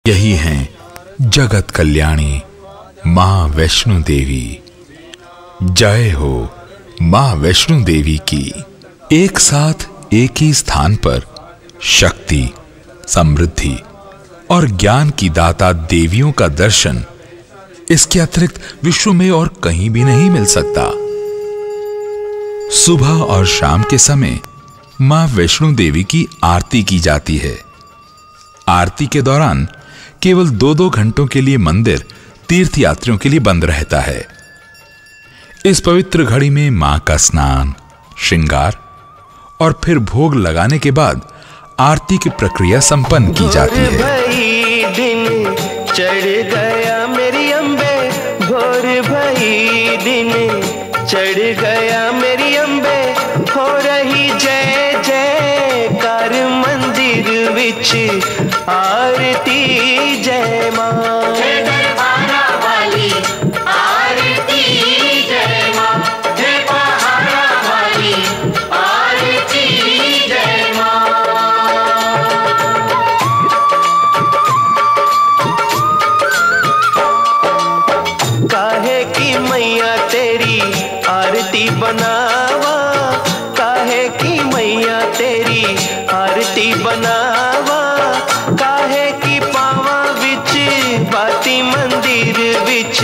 यही हैं जगत कल्याणी मां वैष्णो देवी। जय हो मां वैष्णो देवी की। एक साथ एक ही स्थान पर शक्ति, समृद्धि और ज्ञान की दाता देवियों का दर्शन इसके अतिरिक्त विश्व में और कहीं भी नहीं मिल सकता। सुबह और शाम के समय मां वैष्णो देवी की आरती की जाती है। आरती के दौरान केवल 2-2 घंटों के लिए मंदिर तीर्थयात्रियों के लिए बंद रहता है। इस पवित्र घड़ी में मां का स्नान, श्रृंगार और फिर भोग लगाने के बाद आरती की प्रक्रिया संपन्न की जाती है। दिन चढ़ गया मेरी अम्बे, भोर भई दिन चढ़ गया मेरी अम्बे, हो रही जय जयकार मंदिर विच आरती जय मां। बनावा काहे की मैया तेरी आरती बनावा, काहे की पावा विच बाती मंदिर विच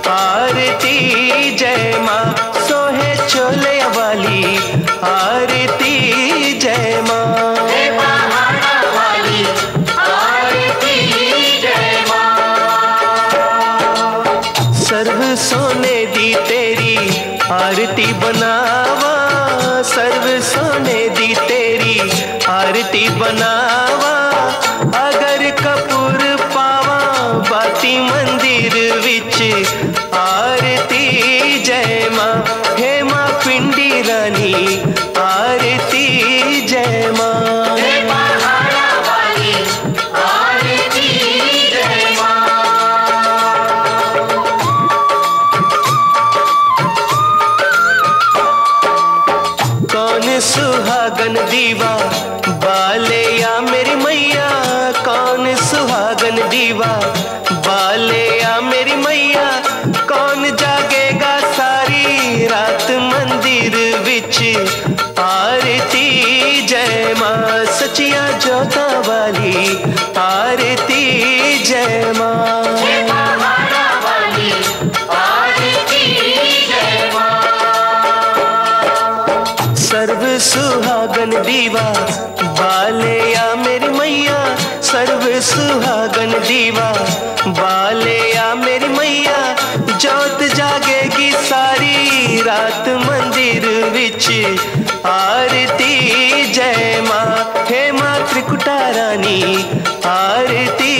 आरती जय मां। सोहे चोले वाली आरती जय मां। सर्व सोने दी तेरी आरती बनावा, सर्व सोने दी तेरी आरती बनावा, अगर कपूर पावा बाती मंदिर विच आरती जय मां। हे मां पिंडी रानी आरती जय मां। सुहागन दीवा बाले या मेरी मैया, कौन सुहागन दीवा बाले या मेरी मैया, कौन जागेगा सारी रात मंदिर विच आरती जय मां। सचिया जोता वाली आरती जय मां। सर्व सुहागन दीवा बाले या मेरी मैया, सर्व सुहागन दीवा बाले या मेरी मैया, जोत जागेगी सारी रात मंदिर विच आरती जय मां। हे मां त्रिकुटा रानी आरती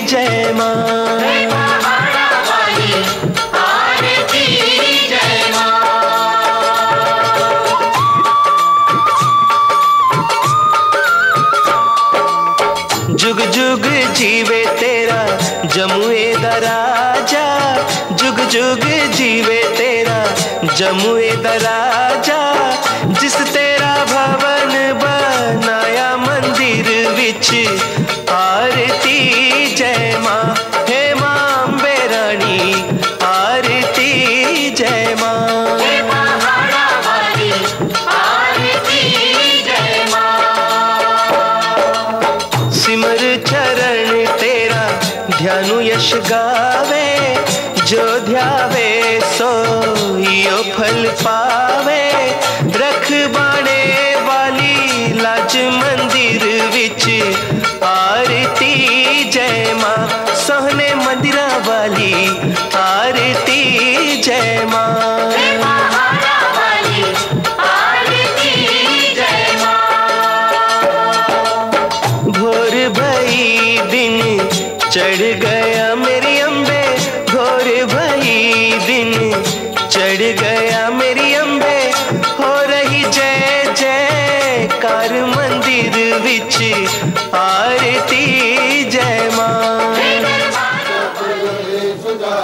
जय मां। जुग जुग जीवे तेरा जमुए दा राजा, जुग जुग जीवे तेरा जमुए दा राजा, जिस तेरा भवन बनाया मंदिर विच आरती जय मां। हे मां अम्बे रानी आरती जय मां। सिमर चरण तेरा ध्यानु यश गावे, जो ध्यावे सोइयो फल पावे, रख बाणे वाली लाज मंदिर विच आरती जय मां। सोहने मंदिरा वाली आरती जय मां। भोर भई दिन चढ़ गया मेरी अम्बे, भोर भई दिन चढ़ गया मेरी अम्बे, हो रही जय जयकार मंदिर विच आरती जय मां। सुधा